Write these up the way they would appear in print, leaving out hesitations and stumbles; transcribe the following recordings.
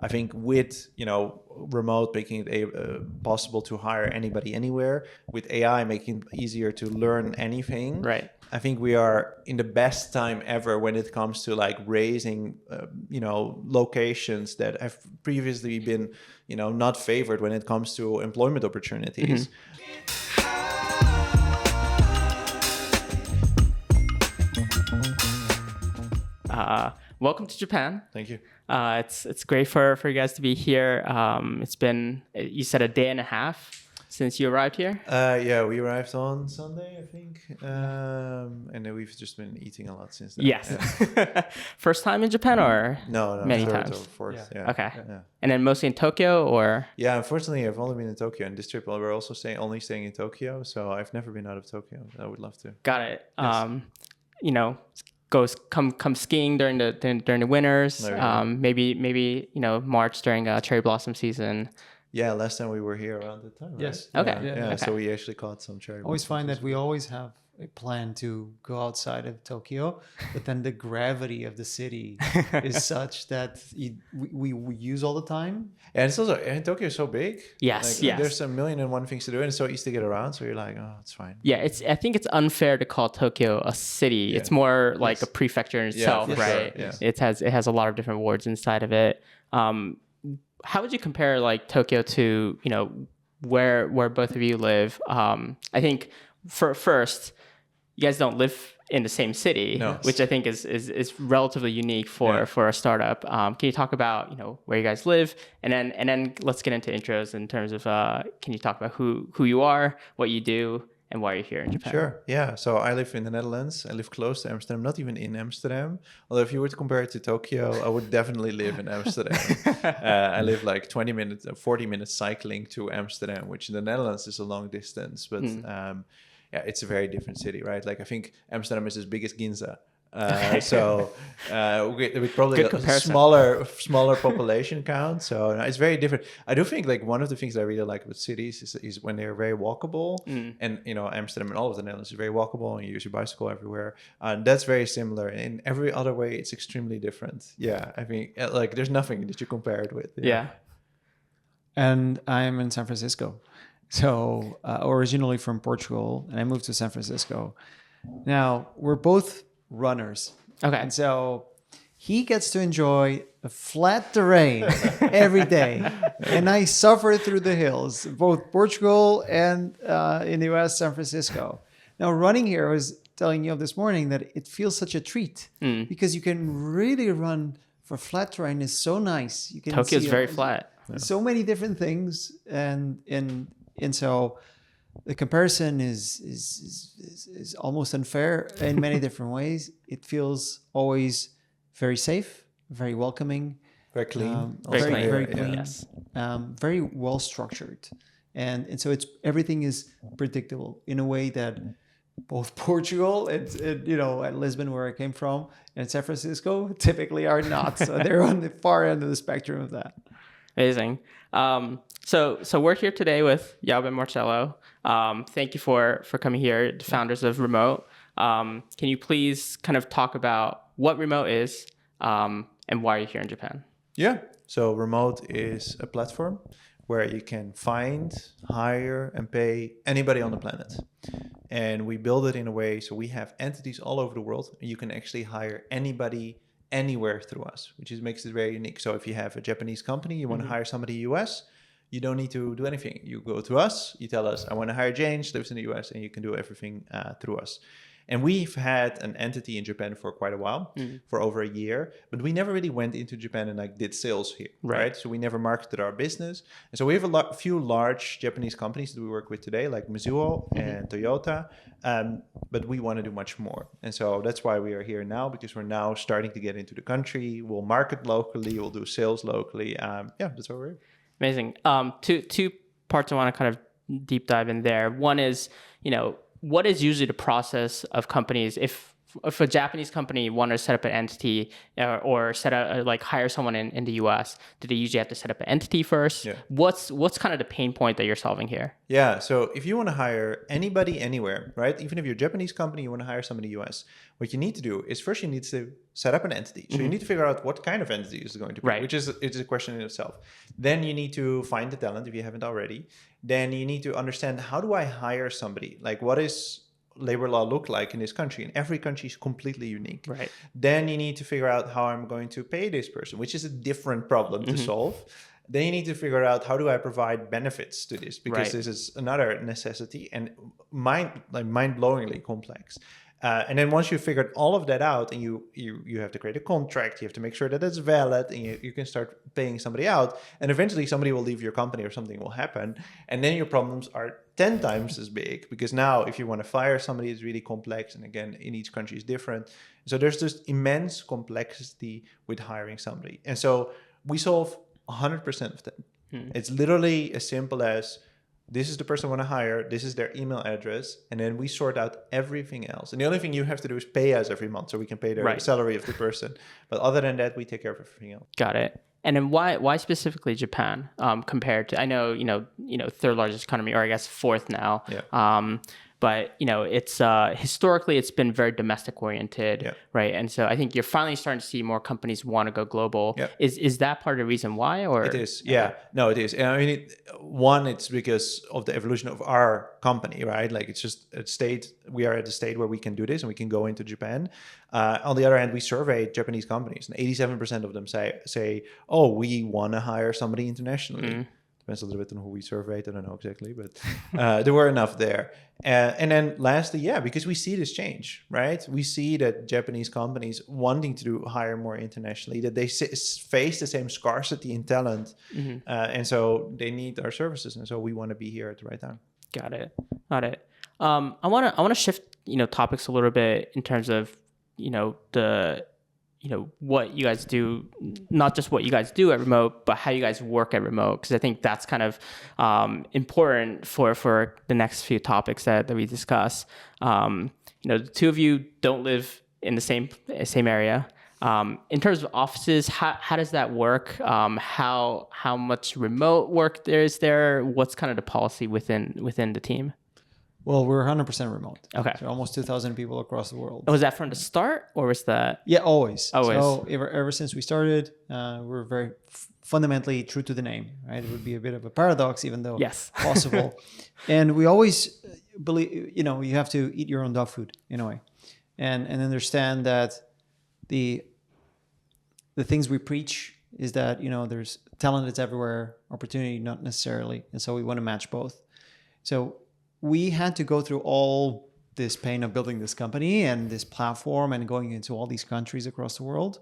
I think with, remote making it possible to hire anybody anywhere, with AI making it easier to learn anything. Right. I think we are in the best time ever when it comes to like raising, locations that have previously been, not favored when it comes to employment opportunities. Welcome to Japan. Thank you. It's great for you guys to be here. It's been, you said, a day and a half since you arrived here? Yeah, we arrived on Sunday, I think. And then we've just been eating a lot since then. Yes. Yeah. First time in Japan or No, many third times? Or fourth. Yeah. Yeah. Okay. Yeah. And then mostly in Tokyo or? Yeah, unfortunately, I've only been in Tokyo. And this trip, we're also only staying in Tokyo. So I've never been out of Tokyo. I would love to. Got it. Yes. Come skiing during the winters. No, maybe March during cherry blossom season. Yeah, last time we were here around the time. Right? Yes. Okay. Yeah. Okay. So we actually caught some cherry. Always find that we always have a plan to go outside of Tokyo, but then the gravity of the city is such that we use all the time. And it's also, and Tokyo is so big. Yes. Like, there's a million and one things to do, and it's so easy to get around. So you're like, oh, it's fine. Yeah, I think it's unfair to call Tokyo a city. Yeah. It's more like a prefecture in itself, right? Sure. Yeah. It has a lot of different wards inside of it. How would you compare like Tokyo to where both of you live? I think first, you guys don't live in the same city, which I think is relatively unique for a startup. Can you talk about where you guys live, and then let's get into intros in terms of can you talk about who you are, what you do, and why you're here in Japan? Sure. Yeah. So I live in the Netherlands. I live close to Amsterdam, not even in Amsterdam. Although if you were to compare it to Tokyo, I would definitely live in Amsterdam. I live like 40 minutes cycling to Amsterdam, which in the Netherlands is a long distance. But it's a very different city, right? Like I think Amsterdam is as big as Ginza. So with probably a smaller population count. So it's very different. I do think like one of the things that I really like about cities is when they're very walkable. And Amsterdam and all of the Netherlands is very walkable, and you use your bicycle everywhere. And that's very similar. And in every other way, it's extremely different. Yeah, I mean, like there's nothing that you compare it with. Yeah. And I'm in San Francisco. So originally from Portugal, and I moved to San Francisco. Now we're both runners. Okay. And so he gets to enjoy a flat terrain every day. And I suffer through the hills, both Portugal and in the US, San Francisco. Now running here, I was telling you this morning that it feels such a treat because you can really run for flat terrain. Is so nice. You can Tokyo's very flat. So many different things. And so the comparison is almost unfair in many different ways. It feels always very safe, very welcoming, very clean, very clean. Yes, very well structured, and so everything is predictable in a way that both Portugal and at Lisbon, where I came from, and San Francisco typically are not. So they're on the far end of the spectrum of that. Amazing. So we're here today with Jaub and Marcelo. Thank you for coming here, the founders of Remote. Can you please kind of talk about what Remote is and why you're here in Japan? Yeah. So Remote is a platform where you can find, hire, and pay anybody on the planet. And we build it in a way so we have entities all over the world. And you can actually hire anybody anywhere through us, which makes it very unique. So if you have a Japanese company, you want to hire somebody in the US, you don't need to do anything. You go to us, you tell us, I want to hire Jane, she lives in the US, and you can do everything through us. And we've had an entity in Japan for quite a while, for over a year, but we never really went into Japan and did sales here, right? So we never marketed our business. And so we have a few large Japanese companies that we work with today, like Mizuho and Toyota, but we want to do much more. And so that's why we are here now, because we're now starting to get into the country. We'll market locally, we'll do sales locally. That's why we're here. Amazing. Two parts I want to kind of deep dive in there. One is, what is usually the process of companies if if a Japanese company wanted to set up an entity or set up like hire someone in the US, do they usually have to set up an entity first? Yeah. What's kind of the pain point that you're solving here? Yeah, so if you want to hire anybody anywhere, right? Even if you're a Japanese company, you want to hire somebody in the US, what you need to do is first you need to set up an entity. So you need to figure out what kind of entity is going to be, Right. which is a question in itself. Then you need to find the talent if you haven't already. Then you need to understand, how do I hire somebody? Like, what is labor law look like in this country? And every country is completely unique. Right. Then you need to figure out how I'm going to pay this person, which is a different problem to solve. Then you need to figure out, how do I provide benefits to this? Because this is another necessity and mind-blowingly complex. And then once you've figured all of that out, and you have to create a contract, you have to make sure that it's valid, and you can start paying somebody out. And eventually somebody will leave your company or something will happen. And then your problems are 10 times as big, because now if you want to fire somebody, it's really complex. And again, in each country is different. So there's just immense complexity with hiring somebody. And so we solve 100% of them. It's literally as simple as, this is the person I want to hire, this is their email address, and then we sort out everything else. And the only thing you have to do is pay us every month so we can pay the salary of the person. But other than that, we take care of everything else. Got it. And then why specifically Japan compared to, I know, third largest economy, or I guess fourth now. Yeah. But it's historically it's been very domestic oriented, right? And so I think you're finally starting to see more companies want to go global. Yeah. Is that part of the reason why? Or it is, yeah, no, it is. And I mean, it's because of the evolution of our company, right? Like, it's just a state. We are at a state where we can do this and we can go into Japan. On the other hand, we surveyed Japanese companies, and 87% of them say, "Oh, we want to hire somebody internationally." Depends a little bit on who we surveyed. I don't know exactly, but there were enough there. And then lastly, because we see this change, right? We see that Japanese companies wanting to hire more internationally, that they face the same scarcity in talent. And so they need our services. And so we want to be here at the right time. Got it. I want to shift, topics a little bit in terms of, what you guys do, not just what you guys do at Remote, but how you guys work at Remote. Because I think that's kind of important for the next few topics that we discuss. The two of you don't live in the same area. In terms of offices, how does that work? How much remote work there is there? What's kind of the policy within the team? Well, we're 100% remote. Okay. So almost 2,000 people across the world. Was that from the start, or was that? Yeah, always. Always. So ever since we started, we're very fundamentally true to the name, right? It would be a bit of a paradox, even though possible. And we always believe, you have to eat your own dog food in a way, and understand that the things we preach is that, there's talent that's everywhere, opportunity not necessarily. And so we want to match both. So we had to go through all this pain of building this company and this platform and going into all these countries across the world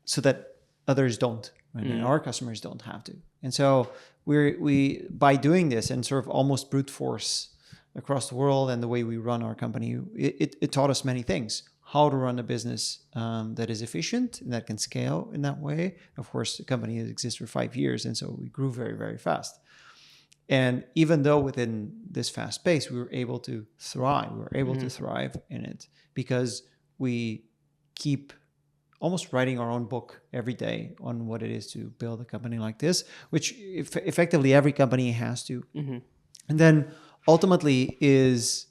so that others don't, right? And our customers don't have to. And so we by doing this and sort of almost brute force across the world and the way we run our company, it taught us many things. How to run a business that is efficient and that can scale in that way. Of course, the company has existed for 5 years, and so we grew very, very fast. And even though within this fast pace, we were able to thrive. We were able to thrive in it because we keep almost writing our own book every day on what it is to build a company like this, which effectively every company has to. And then ultimately is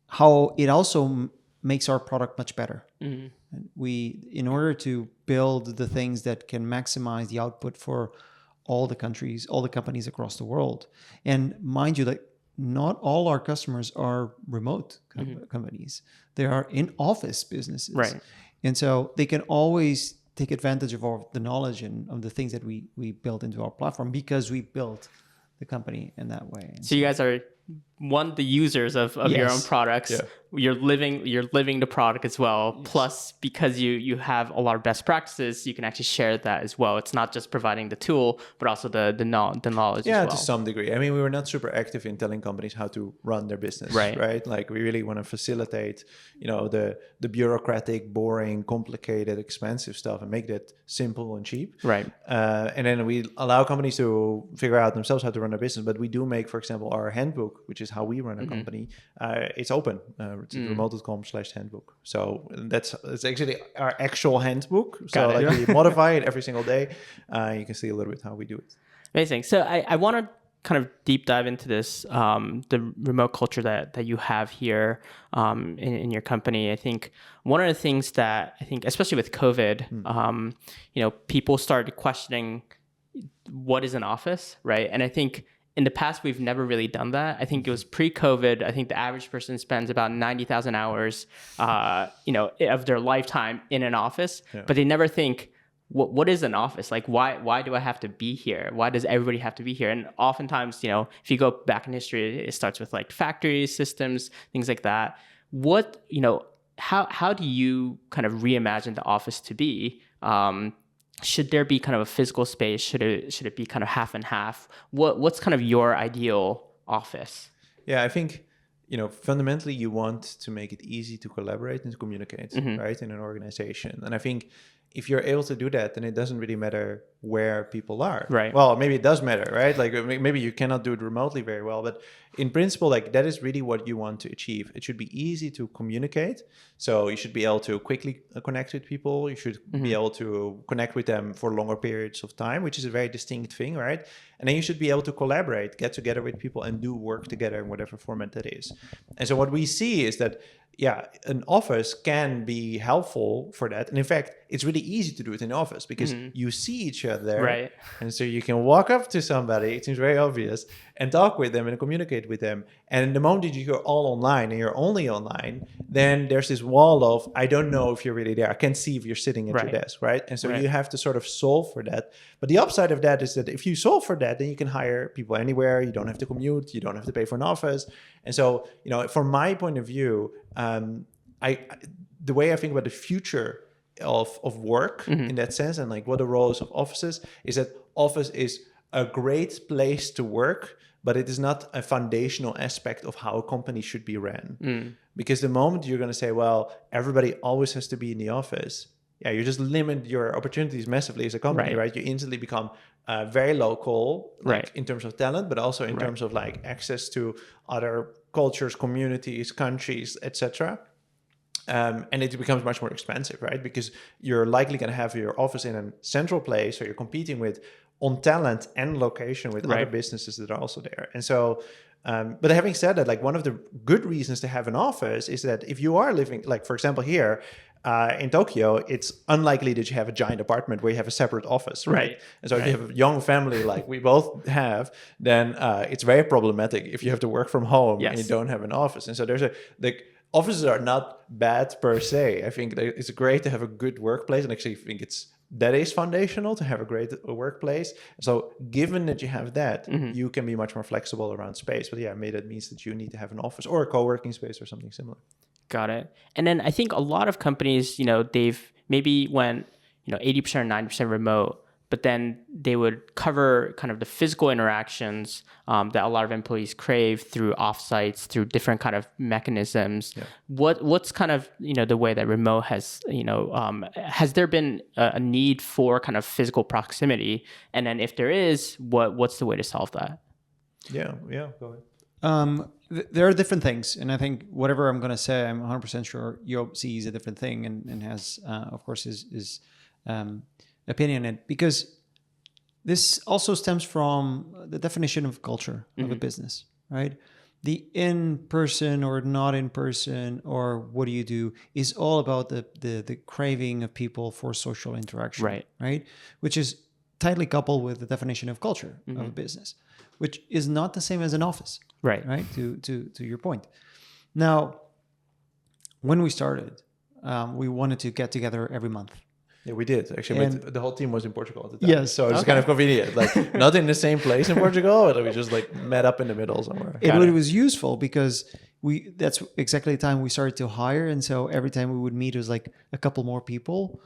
how it also makes our product much better. And in order to build the things that can maximize the output for all the countries, all the companies across the world. And mind you, like, not all our customers are remote companies. They are in-office businesses. Right. And so they can always take advantage of all the knowledge and of the things that we built into our platform because we built the company in that way. So you guys are the users of your own products. Yeah. You're living the product as well. Yes. Plus, because you have a lot of best practices, you can actually share that as well. It's not just providing the tool, but also the knowledge as well. To some degree. I mean, we were not super active in telling companies how to run their business, right? Like, we really want to facilitate, the bureaucratic, boring, complicated, expensive stuff and make that simple and cheap. Right. And then we allow companies to figure out themselves how to run their business. But we do make, for example, our handbook, which is how we run a company, it's open. It's remote.com/handbook. So it's actually our actual handbook. So we modify it every single day. You can see a little bit how we do it. Amazing. So I want to kind of deep dive into this, the remote culture that you have here in your company. I think one of the things that I think, especially with COVID, people started questioning what is an office, right? And I think in the past, we've never really done that. I think it was pre-COVID. I think the average person spends about 90,000 hours, of their lifetime in an office, but they never think, what is an office? Like, why do I have to be here? Why does everybody have to be here? And oftentimes, if you go back in history, it starts with like factories, systems, things like that. How do you kind of reimagine the office to be? Should there be kind of a physical space? Should it be kind of half and half? What's kind of your ideal office? Yeah, I think, fundamentally you want to make it easy to collaborate and to communicate, right, in an organization. And I think if you're able to do that, then it doesn't really matter where people are. Right. Well, maybe it does matter, right? Like maybe you cannot do it remotely very well, but in principle, like that is really what you want to achieve. It should be easy to communicate. So you should be able to quickly connect with people. You should be able to connect with them for longer periods of time, which is a very distinct thing, right? And then you should be able to collaborate, get together with people and do work together in whatever format that is. And so what we see is that an office can be helpful for that. And in fact, it's really easy to do it in the office because you see each other there. Right. And so you can walk up to somebody, it seems very obvious, and talk with them and communicate with them. And the moment that you go all online and you're only online, then there's this wall of, I don't know if you're really there. I can't see if you're sitting at your desk, right? And so you have to sort of solve for that. But the upside of that is that if you solve for that, then you can hire people anywhere. You don't have to commute. You don't have to pay for an office. And so, from my point of view, the way I think about the future of work in that sense, and like what the roles of offices is, that office is a great place to work, but it is not a foundational aspect of how a company should be ran. Because the moment you're going to say, well, everybody always has to be in the office, you just limit your opportunities massively as a company, right? You instantly become very local, in terms of talent, but also in terms of like access to other cultures, communities, countries, etc. And it becomes much more expensive, right? Because you're likely going to have your office in a central place, so you're competing with on talent and location with other businesses that are also there. And so, but having said that, like one of the good reasons to have an office is that if you are living, like for example here, in Tokyo, it's unlikely that you have a giant apartment where you have a separate office, right? And so if you have a young family like we both have, then it's very problematic if you have to work from home and you don't have an office. And so offices are not bad per se. I think it's great to have a good workplace, and actually I think that is foundational to have a great workplace. So given that you have that, you can be much more flexible around space. But maybe that means that you need to have an office or a co-working space or something similar. Got it. And then I think a lot of companies, they've maybe went, 80% or 90% remote, but then they would cover kind of the physical interactions that a lot of employees crave through offsites, through different kind of mechanisms. Yeah. What's kind of, the way that remote has, has there been a need for kind of physical proximity? And then if there is, what's the way to solve that? Yeah, go ahead. There are different things, and I think whatever I'm going to say, I'm 100% sure Joop sees a different thing and has, of course, his opinion on it, because this also stems from the definition of culture of a business, right? The in-person or not in-person or what do you do is all about the craving of people for social interaction, right? Which is tightly coupled with the definition of culture of a business, which is not the same as an office. Right. To your point. Now, when we started, we wanted to get together every month. Yeah, we did actually. But the whole team was in Portugal at the time. Yes, so it's kind of convenient. Like not in the same place in Portugal, but we just like met up in the middle somewhere. It was useful because that's exactly the time we started to hire, and so every time we would meet, it was like a couple more people,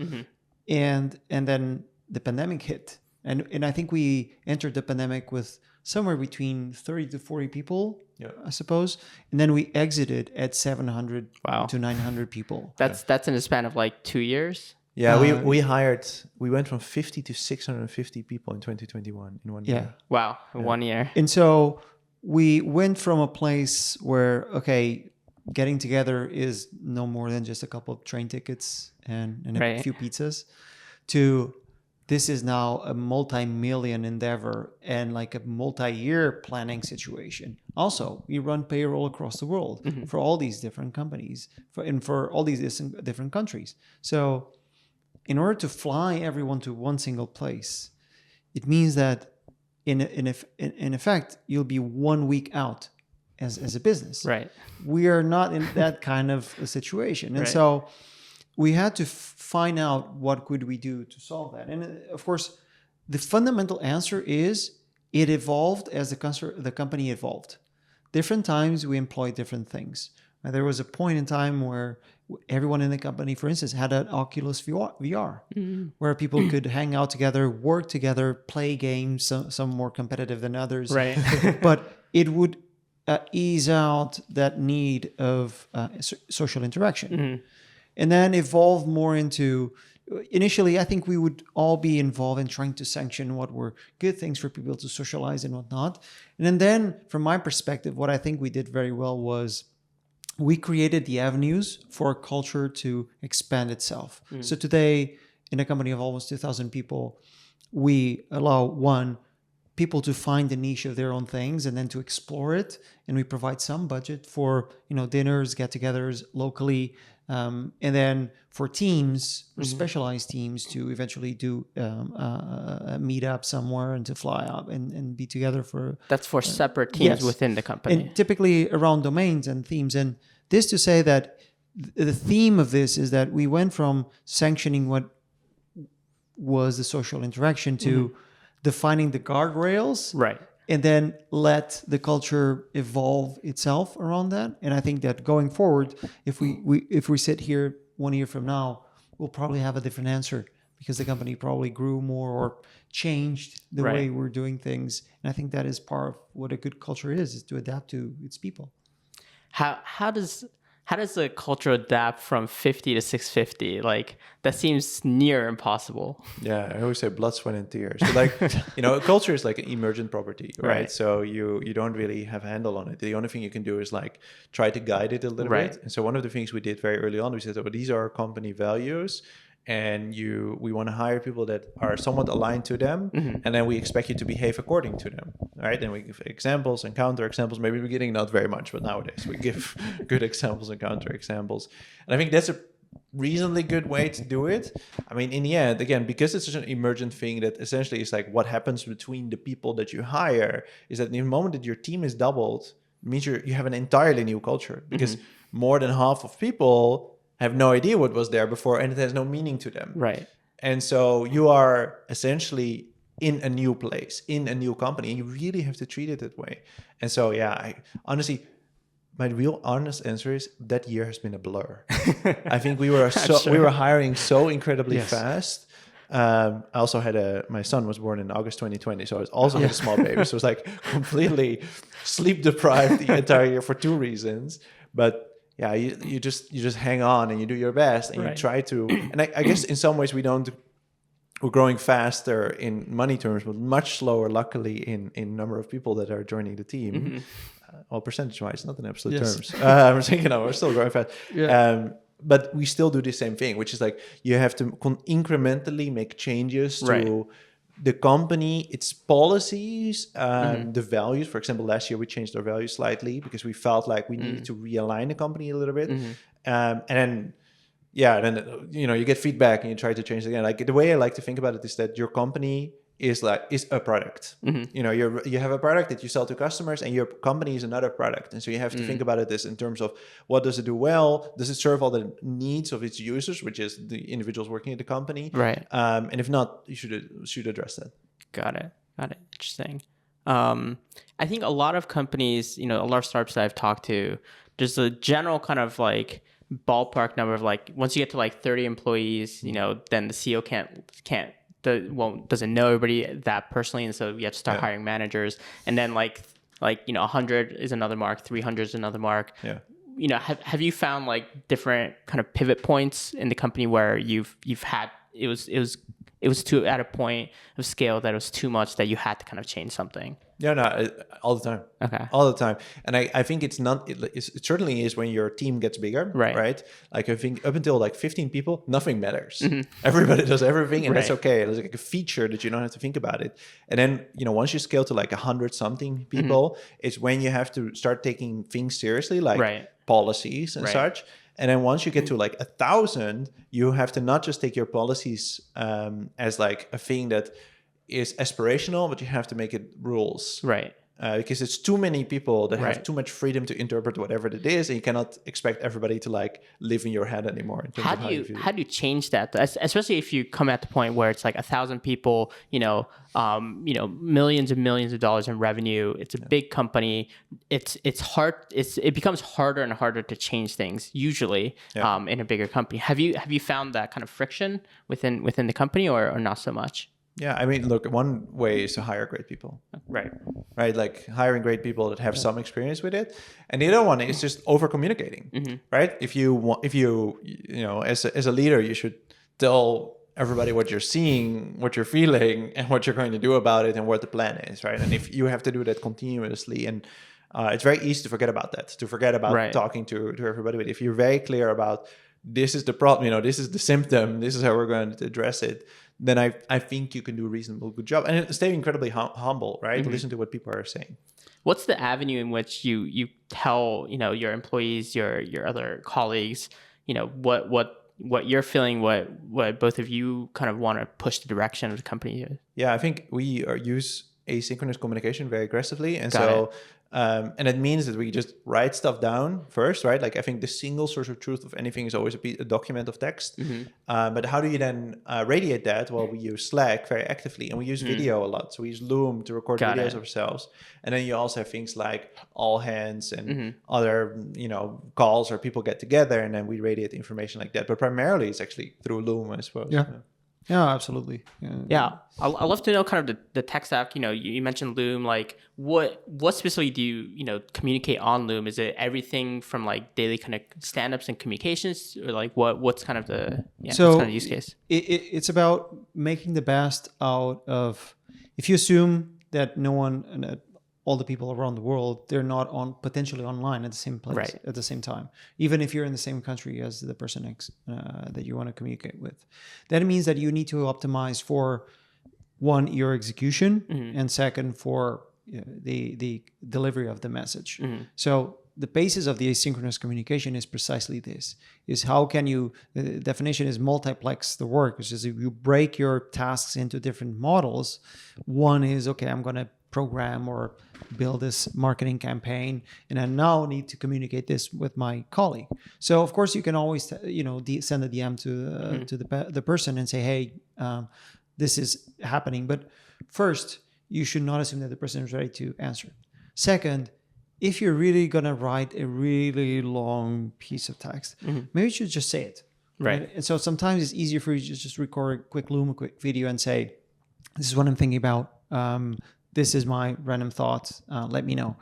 and then the pandemic hit, and I think we entered the pandemic with somewhere between 30 to 40 people, I suppose. And then we exited at 700 to 900 people. That's in a span of like 2 years? Yeah, we went from 50 to 650 people in 2021 in 1 year. Wow, in 1 year. And so we went from a place where, okay, getting together is no more than just a couple of train tickets and a few pizzas, to this is now a multi-million endeavor and like a multi-year planning situation. Also, we run payroll across the world for all these different companies for all these different countries. So in order to fly everyone to one single place, it means that in effect, you'll be 1 week out as a business. Right. We are not in that kind of a situation. And so we had to find out what could we do to solve that. And of course, the fundamental answer is it evolved as the company evolved. Different times we employ different things. There was a point in time where everyone in the company, for instance, had an Oculus VR, where people could hang out together, work together, play games, some more competitive than others. Right. But it would ease out that need of social interaction. And then evolve more into, initially, I think we would all be involved in trying to sanction what were good things for people to socialize and whatnot. And then from my perspective, what I think we did very well was we created the avenues for culture to expand itself. So today, in a company of almost 2,000 people, we allow people to find the niche of their own things and then to explore it. And we provide some budget for, dinners, get-togethers locally. And then for teams, for specialized teams to eventually do a meetup somewhere and to fly up and be together for... That's for separate teams within the company. And typically around domains and themes. And this to say that the theme of this is that we went from sanctioning what was the social interaction to defining the guardrails. Right. And then let the culture evolve itself around that. And I think that going forward, if we sit here 1 year from now, we'll probably have a different answer because the company probably grew more or changed the way we're doing things. And I think that is part of what a good culture is to adapt to its people. How does the culture adapt from 50 to 650? Like, that seems near impossible. Yeah, I always say blood, sweat, and tears. So like, culture is like an emergent property, right? So you don't really have a handle on it. The only thing you can do is like try to guide it a little bit. And so one of the things we did very early on, we said, well, these are our company values. And we want to hire people that are somewhat aligned to them, and then we expect you to behave according to them, right? And we give examples and counter examples. Maybe in the beginning, not very much, but nowadays we give good examples and counter examples. And I think that's a reasonably good way to do it. I mean, in the end, again, because it's such an emergent thing that essentially is like what happens between the people that you hire is that in the moment that your team is doubled, it means you have an entirely new culture because more than half of people have no idea what was there before and it has no meaning to them. Right. And so you are essentially in a new place, in a new company, and you really have to treat it that way. And so, I honestly, my real honest answer is that year has been a blur. I think we were hiring so incredibly fast. I also had my son was born in August 2020, so I also had a small baby. So it was like completely sleep deprived the entire year for two reasons. But you just hang on and you do your best and you try to. And I guess in some ways we're growing faster in money terms, but much slower, luckily, in number of people that are joining the team. All percentage-wise, not in absolute terms. I'm thinking, we're still growing fast. But we still do the same thing, which is like you have to incrementally make changes to the company, its policies, the values. For example, last year we changed our values slightly because we felt like we needed to realign the company a little bit. And then you get feedback and you try to change it again. Like the way I like to think about it is that your company is a product. You have a product that you sell to customers and your company is another product. And so you have to think about it as in terms of what does it do well? Does it serve all the needs of its users, which is the individuals working at the company? Right. And if not, you should address that. Got it. Interesting. I think a lot of companies, a lot of startups that I've talked to, there's a general kind of like ballpark number of like, once you get to like 30 employees, then the CEO doesn't know everybody that personally, and so you have to start hiring managers. And then like 100 is another mark, 300 is another mark. Have you found like different kind of pivot points in the company where you've had it was it was at a point of scale that it was too much that you had to kind of change something? Yeah, no, all the time. Okay. All the time. And I think it's not, it certainly is when your team gets bigger, right? Like I think up until like 15 people, nothing matters. Everybody does everything and that's okay. It's like a feature that you don't have to think about it. And then, once you scale to like 100 something people, it's when you have to start taking things seriously, like policies and such. And then once you get to like 1,000, you have to not just take your policies as like a thing that is aspirational, but you have to make it rules. Right. Because it's too many people that have too much freedom to interpret whatever it is, and you cannot expect everybody to like live in your head anymore. In terms of how do you change that? Especially if you come at the point where it's like 1,000 people, millions and millions of dollars in revenue. It's a big company. It's hard. It becomes harder and harder to change things usually in a bigger company. Have you found that kind of friction within the company or not so much? Yeah, I mean, look, one way is to hire great people. Right, like hiring great people that have some experience with it. And the other one is just over communicating, right? If you as a leader, you should tell everybody what you're seeing, what you're feeling, and what you're going to do about it, and what the plan is, right? And if you have to do that continuously, and it's very easy to forget about that, talking to everybody. But if you're very clear about this is the problem, this is the symptom, this is how we're going to address it, then I think you can do a reasonable good job. And stay incredibly humble, right? Listen to what people are saying. What's the avenue in which you tell, your employees, your other colleagues, what you're feeling, what both of you kind of want to push the direction of the company? Yeah, I think we use asynchronous communication very aggressively. And and it means that we just write stuff down first, right? Like I think the single source of truth of anything is always a document of text. But how do you then radiate that? Well, we use Slack very actively, and we use video a lot. So we use Loom to record videos of ourselves. And then you also have things like all hands and other, calls where people get together and then we radiate information like that. But primarily it's actually through Loom, I suppose. Yeah, absolutely. Yeah. I'd love to know kind of the tech stack. You mentioned Loom. Like, what specifically do you communicate on Loom? Is it everything from like daily kind of stand-ups and communications, or like what's kind of the what's kind of use case? It's about making the best out of. If you assume that no one, all the people around the world, they're not potentially online at the same place at the same time, even if you're in the same country as the person that you want to communicate with. That means that you need to optimize for one, your execution, and second, for the delivery of the message. So the basis of the asynchronous communication is precisely this: is how can you? The definition is multiplex the work, which is if you break your tasks into different models. One is I'm going to program or build this marketing campaign, and I now need to communicate this with my colleague. So of course you can always send a DM to the person and say, hey, this is happening. But first, you should not assume that the person is ready to answer. Second, if you're really gonna write a really long piece of text, maybe you should just say it. Right. And so sometimes it's easier for you to just record a quick Loom, a quick video, and say, this is what I'm thinking about. This is my random thoughts. Let me know.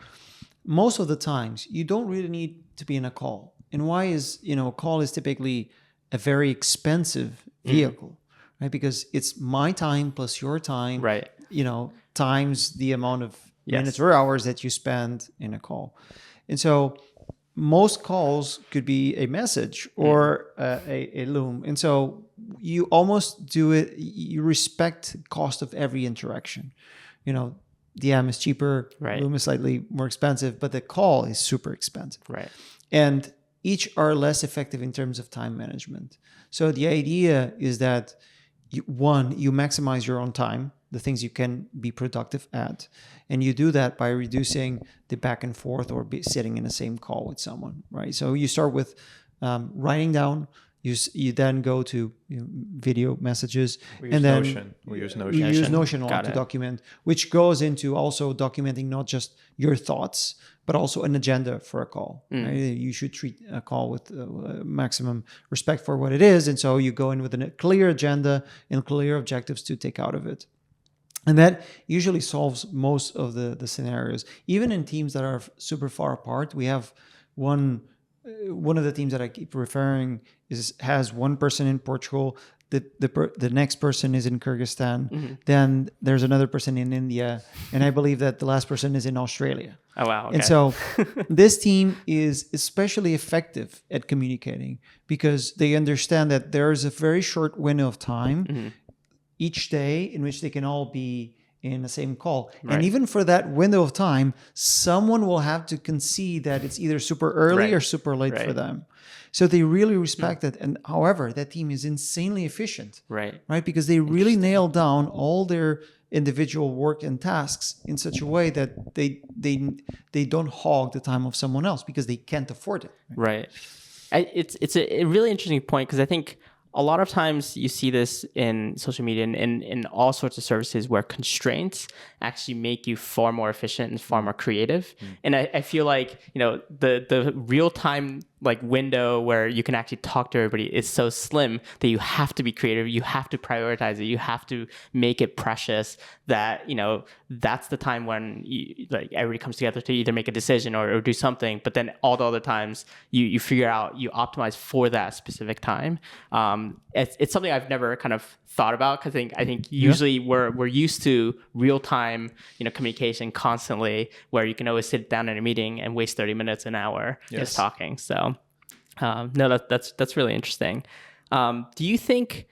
Most of the times, you don't really need to be in a call. And why is, a call is typically a very expensive vehicle, right? Because it's my time plus your time, right? Times the amount of minutes or hours that you spend in a call. And so most calls could be a message or a Loom. And so you almost do it, you respect the cost of every interaction. DM is cheaper, Loom is slightly more expensive, but the call is super expensive. Right. And each are less effective in terms of time management. So the idea is that you maximize your own time, the things you can be productive at. And you do that by reducing the back and forth or sitting in the same call with someone, right? So you start with writing down. You then go to video messages, we use Notion a lot to document, which goes into also documenting not just your thoughts, but also an agenda for a call. Right? You should treat a call with maximum respect for what it is, and so you go in with a clear agenda and clear objectives to take out of it. And that usually solves most of the scenarios. Even in teams that are super far apart, we have one of the teams that I keep referring has one person in Portugal the next person is in Kyrgyzstan, then there's another person in India, and I believe that the last person is in Australia. Oh, wow. Okay. And so this team is especially effective at communicating because they understand that there is a very short window of time each day in which they can all be in the same call. Right. And even for that window of time, someone will have to concede that it's either super early or super late for them. So they really respect that. And however, that team is insanely efficient, right? Because they really nail down all their individual work and tasks in such a way that they don't hog the time of someone else because they can't afford it. Right. It's a really interesting point because I think a lot of times you see this in social media and in all sorts of services where constraints actually make you far more efficient and far more creative. And I feel like, the real time like window where you can actually talk to everybody is so slim that you have to be creative. You have to prioritize it. You have to make it precious that, that's the time when everybody comes together to either make a decision or do something. But then all the other times you figure out, you optimize for that specific time. It's something I've never kind of thought about because I think usually we're used to real time, communication constantly where you can always sit down in a meeting and waste 30 minutes, an hour just talking. So no, that's really interesting. Do you think,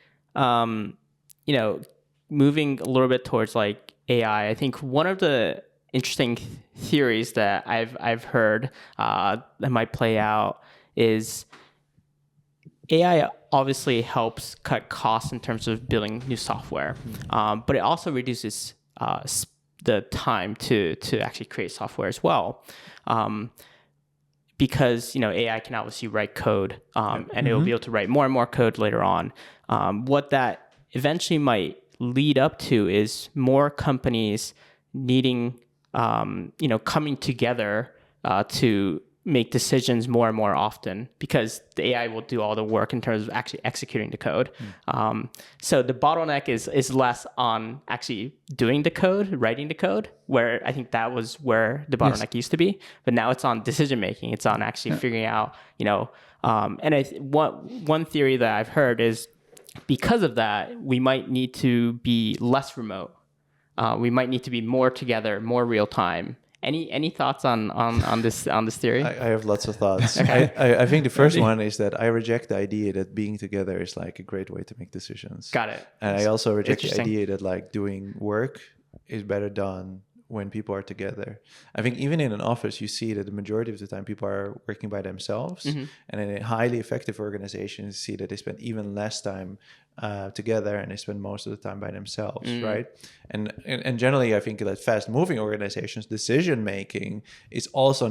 moving a little bit towards like AI, I think one of the interesting theories that I've heard that might play out is AI obviously helps cut costs in terms of building new software, but it also reduces the time to actually create software as well. Because AI can obviously write code, and it will be able to write more and more code later on. What that eventually might lead up to is more companies needing, coming together to make decisions more and more often because the AI will do all the work in terms of actually executing the code. So the bottleneck is less on actually doing the code, writing the code, where I think that was where the bottleneck used to be. But now it's on decision making. It's on actually figuring out, and one theory that I've heard is because of that, we might need to be less remote. We might need to be more together, more real time. Any thoughts on this theory? I have lots of thoughts. I think the first one is that I reject the idea that being together is like a great way to make decisions. Got it. And I also reject the idea that like doing work is better done when people are together. I think even in an office, you see that the majority of the time people are working by themselves. And in a highly effective organization, you see that they spend even less time together and they spend most of the time by themselves, right? And generally, I think that fast-moving organizations, decision-making is also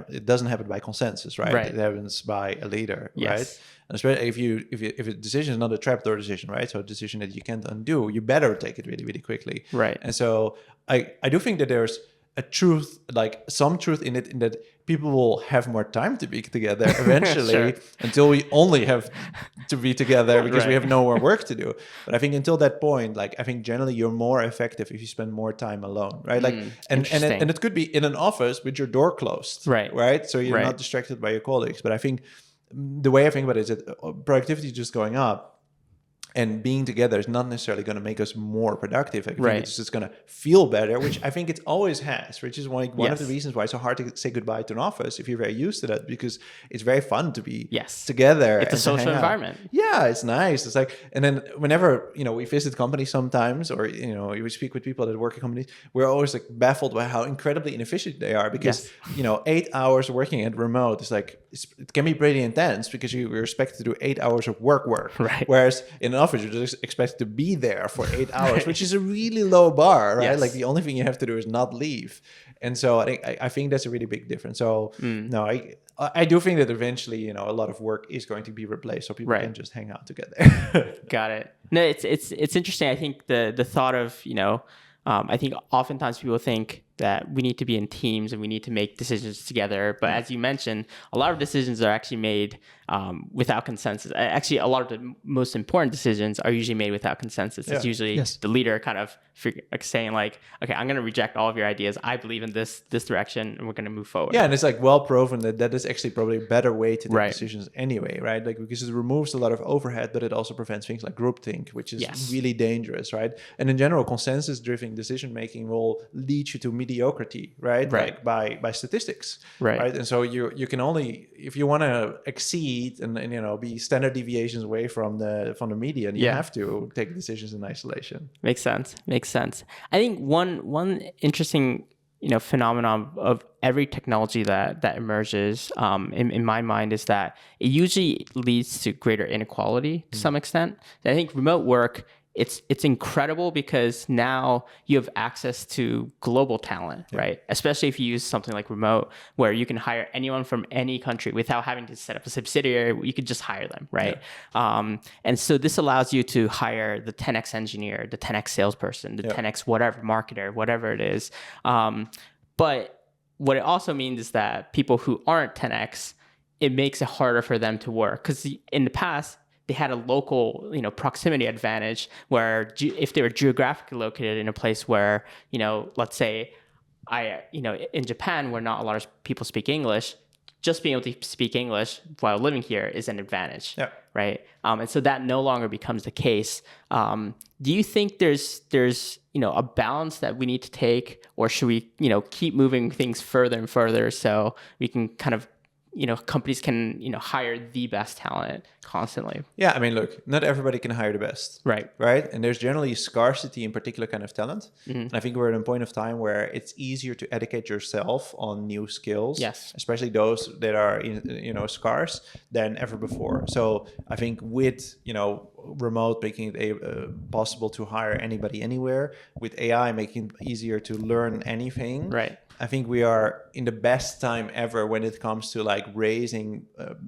it doesn't happen by consensus, right? It happens by a leader, right? And especially if a decision is not a trapdoor decision, right? So a decision that you can't undo, you better take it really, really quickly. Right. And so I do think that there's a truth, like some truth in it, in that people will have more time to be together eventually until we only have to be together because we have no more work to do. But I think until that point, like I think generally you're more effective if you spend more time alone, right? Like, and it could be in an office with your door closed, right? So you're not distracted by your colleagues. But I think the way I think about it is that productivity is just going up. And being together is not necessarily going to make us more productive. I think it's just going to feel better, which I think it always has, which is one of the reasons why it's so hard to say goodbye to an office if you're very used to that, because it's very fun to be together. It's a social environment. Yeah, it's nice. It's like, and then whenever, we visit companies sometimes, or, we speak with people that work at companies, we're always like baffled by how incredibly inefficient they are because, 8 hours working at remote is like, it can be pretty intense because you're expected to do 8 hours of work. Right. Whereas in an office, you're just expected to be there for 8 hours, which is a really low bar, right? Like the only thing you have to do is not leave. And so I think that's a really big difference. So no, I do think that eventually, a lot of work is going to be replaced so people can just hang out together. Got it. No, it's interesting. I think the thought of, I think oftentimes people think that we need to be in teams and we need to make decisions together. But as you mentioned, a lot of decisions are actually made without consensus. Actually, a lot of the most important decisions are usually made without consensus. It's usually the leader kind of saying like, okay, I'm going to reject all of your ideas. I believe in this direction and we're going to move forward. Yeah, and it's like well proven that is actually probably a better way to take decisions anyway, right? Like because it removes a lot of overhead, but it also prevents things like groupthink, which is really dangerous, right? And in general, consensus-driven decision making will lead you to mediocrity, right? Like by statistics, right? And so you can only, if you want to exceed and you know be standard deviations away from the median, you have to take decisions in isolation. Makes sense. I think one interesting phenomenon of every technology that emerges in my mind is that it usually leads to greater inequality to some extent. I think remote work, it's incredible because now you have access to global talent, right? Especially if you use something like remote, where you can hire anyone from any country without having to set up a subsidiary. You could just hire them, right? And so this allows you to hire the 10x engineer, the 10x salesperson, the 10x whatever marketer, whatever it is. But what it also means is that people who aren't 10x, it makes it harder for them to work, because in the past, they had a local, proximity advantage where if they were geographically located in a place where, let's say in Japan, where not a lot of people speak English, just being able to speak English while living here is an advantage, right? And so that no longer becomes the case. Do you think there's a balance that we need to take, or should we, keep moving things further and further so we can kind of companies can, hire the best talent constantly? Yeah, I mean, look, not everybody can hire the best. Right? And there's generally scarcity in particular kind of talent. And I think we're at a point of time where it's easier to educate yourself on new skills, especially those that are, scarce, than ever before. So I think with, remote making it possible to hire anybody anywhere, with AI making it easier to learn anything. I think we are in the best time ever when it comes to like raising,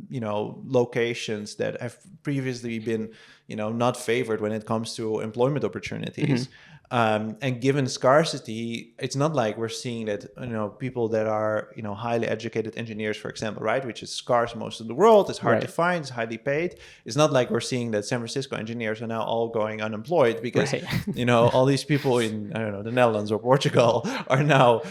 locations that have previously been, not favored when it comes to employment opportunities. And given scarcity, it's not like we're seeing that, people that are, highly educated engineers, for example, right, which is scarce most of the world, it's hard to find, it's highly paid. It's not like we're seeing that San Francisco engineers are now all going unemployed because, all these people in, the Netherlands or Portugal are now,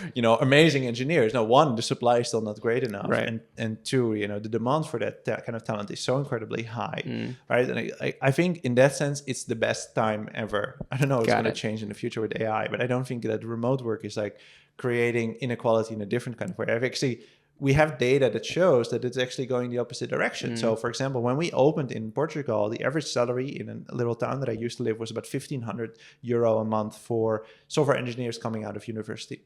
amazing engineers. Now, one, the supply is still not great enough. And two, the demand for that kind of talent is so incredibly high, right? And I think in that sense, it's the best time ever. I don't know if it's going to change in the future with AI, but I don't think that remote work is like creating inequality in a different kind of way. We have data that shows that it's actually going the opposite direction. So for example, when we opened in Portugal, the average salary in a little town that I used to live was about €1,500 a month for software engineers coming out of university.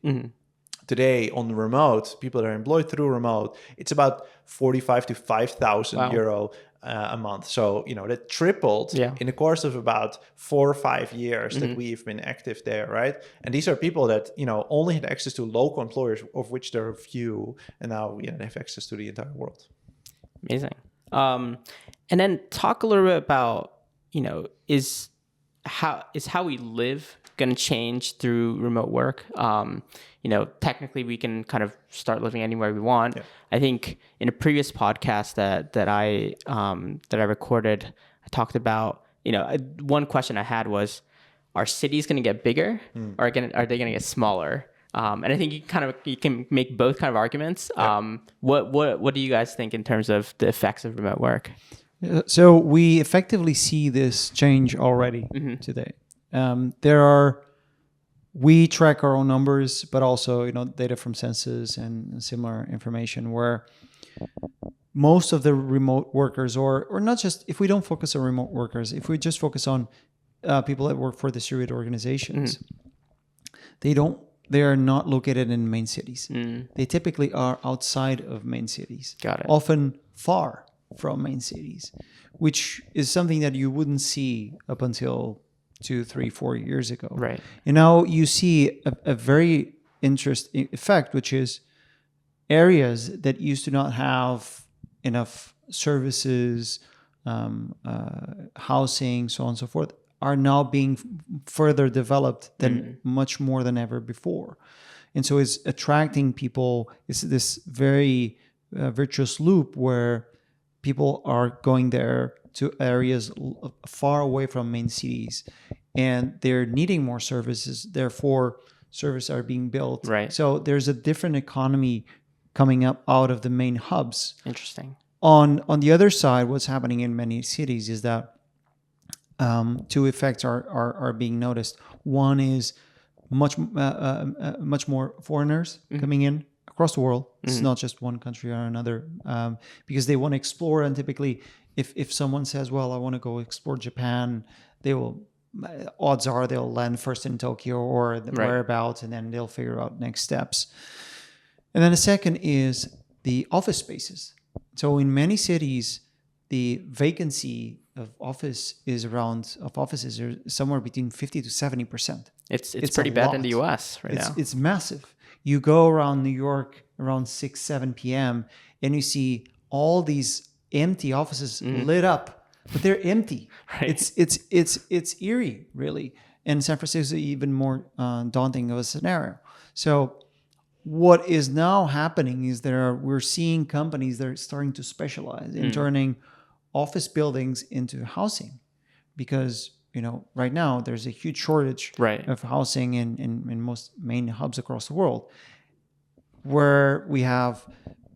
Today on remote, people that are employed through remote, it's about 45 to 5,000 euro a month. So, that tripled in the course of about 4 or 5 years that we've been active there, right? And these are people that, only had access to local employers, of which there are few, and now they have access to the entire world. Amazing. And then talk a little bit about, is how we live going to change through remote work? Technically we can kind of start living anywhere we want. I think in a previous podcast that I recorded, I talked about, one question I had was, are cities going to get bigger or are they going to get smaller? And I think you can make both kind of arguments. What do you guys think in terms of the effects of remote work? So we effectively see this change already today. We track our own numbers, but also, data from census and similar information where most of the remote workers, or not just, if we don't focus on remote workers, if we just focus on people that work for distributed organizations, they are not located in main cities. They typically are outside of main cities. Got it. Often far from main cities, which is something that you wouldn't see up until 2, 3, 4 years ago. Right. And now you see a very interesting effect, which is areas that used to not have enough services, housing, so on and so forth, are now being further developed than much more than ever before. And so it's attracting people. It's this very virtuous loop where people are going there to areas far away from main cities, and they're needing more services. Therefore, services are being built. Right. So there's a different economy coming up out of the main hubs. Interesting. On the other side, what's happening in many cities is that two effects are being noticed. One is much more foreigners coming in across the world. It's not just one country or another, because they want to explore. And typically, if someone says, "Well, I want to go explore Japan," they will. Odds are they'll land first in Tokyo or the whereabouts, and then they'll figure out next steps. And then the second is the office spaces. So in many cities, the vacancy of offices are somewhere between 50 to 70%. It's pretty bad in the US now. It's massive. You go around New York around 6, 7 p.m. and you see all these empty offices lit up, but they're empty. Right. It's eerie, really. And San Francisco is even more daunting of a scenario. So what is now happening is we're seeing companies that are starting to specialize in turning office buildings into housing, because right now there's a huge shortage of housing in most main hubs across the world, where we have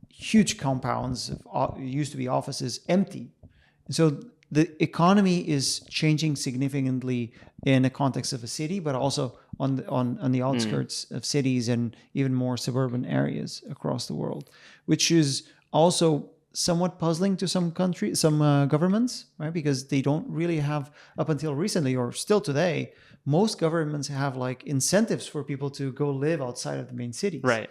huge compounds of used to be offices empty. So the economy is changing significantly in the context of a city, but also on the outskirts of cities and even more suburban areas across the world, which is also somewhat puzzling to some governments, right? Because they don't really have, up until recently or still today, most governments have like incentives for people to go live outside of the main cities. Right.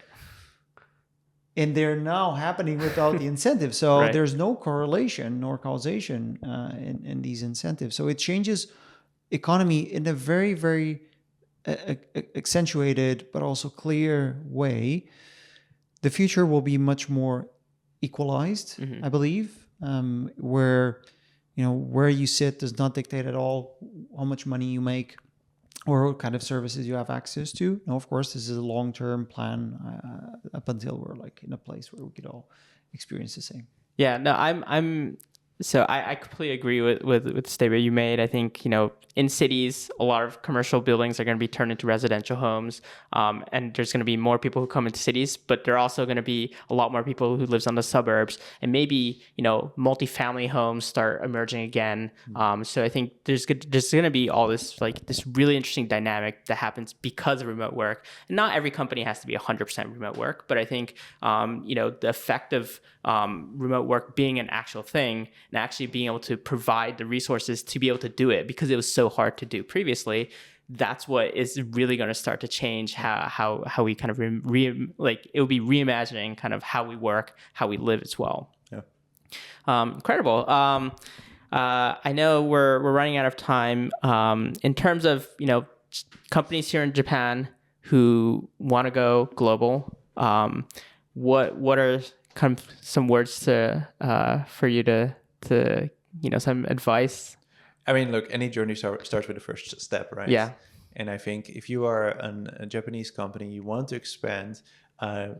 And they're now happening without the incentives. So there's no correlation nor causation in these incentives. So it changes economy in a very, very accentuated but also clear way. The future will be much more equalized, I believe, where where you sit does not dictate at all how much money you make or what kind of services you have access to. Now, of course, this is a long-term plan up until we're like in a place where we could all experience the same. Yeah, no, I completely agree with the statement you made. I think, in cities, a lot of commercial buildings are going to be turned into residential homes. And there's going to be more people who come into cities, but there are also going to be a lot more people who lives on the suburbs, and maybe, multifamily homes start emerging again. So I think there's going to be all this, like this really interesting dynamic that happens because of remote work. And not every company has to be 100% remote work, but I think, the effect of remote work being an actual thing and actually being able to provide the resources to be able to do it, because it was so hard to do previously, that's what is really going to start to change how we kind of it will be reimagining kind of how we work, how we live as well. Yeah. Incredible. I know we're running out of time. In terms of companies here in Japan who want to go global, what are kind of some words for you to some advice? I mean, look, any journey starts with the first step, right? Yeah. And I think if you are a Japanese company, you want to expand,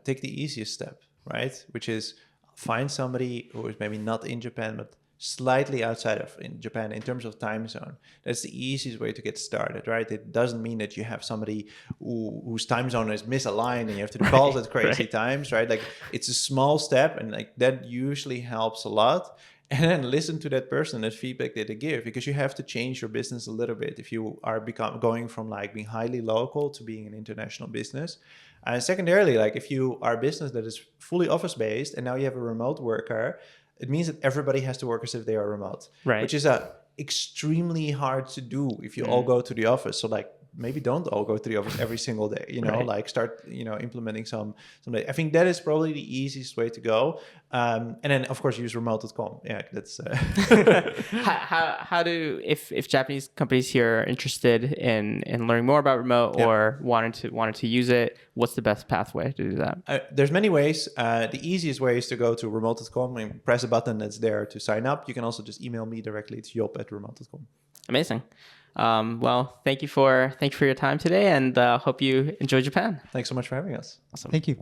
take the easiest step, right? Which is find somebody who is maybe not in Japan, but slightly outside of in Japan in terms of time zone. That's the easiest way to get started, right? It doesn't mean that you have somebody whose time zone is misaligned and you have to do calls at crazy times, right? Like it's a small step, and like that usually helps a lot. And then listen to that person, that feedback that they give, because you have to change your business a little bit if you are going from like being highly local to being an international business. And secondarily, like if you are a business that is fully office based and now you have a remote worker, it means that everybody has to work as if they are remote, which is extremely hard to do if you all go to the office. So like maybe don't all go to the office every single day, like start, implementing some. I think that is probably the easiest way to go. And then of course use remote.com. Yeah, that's how do if Japanese companies here are interested in learning more about remote or wanted to use it, what's the best pathway to do that? There's many ways. The easiest way is to go to remote.com and press a button that's there to sign up. You can also just email me directly. It's job@remote.com. Amazing. Well, thank you for your time today, and hope you enjoy Japan. Thanks so much for having us. Awesome. Thank you.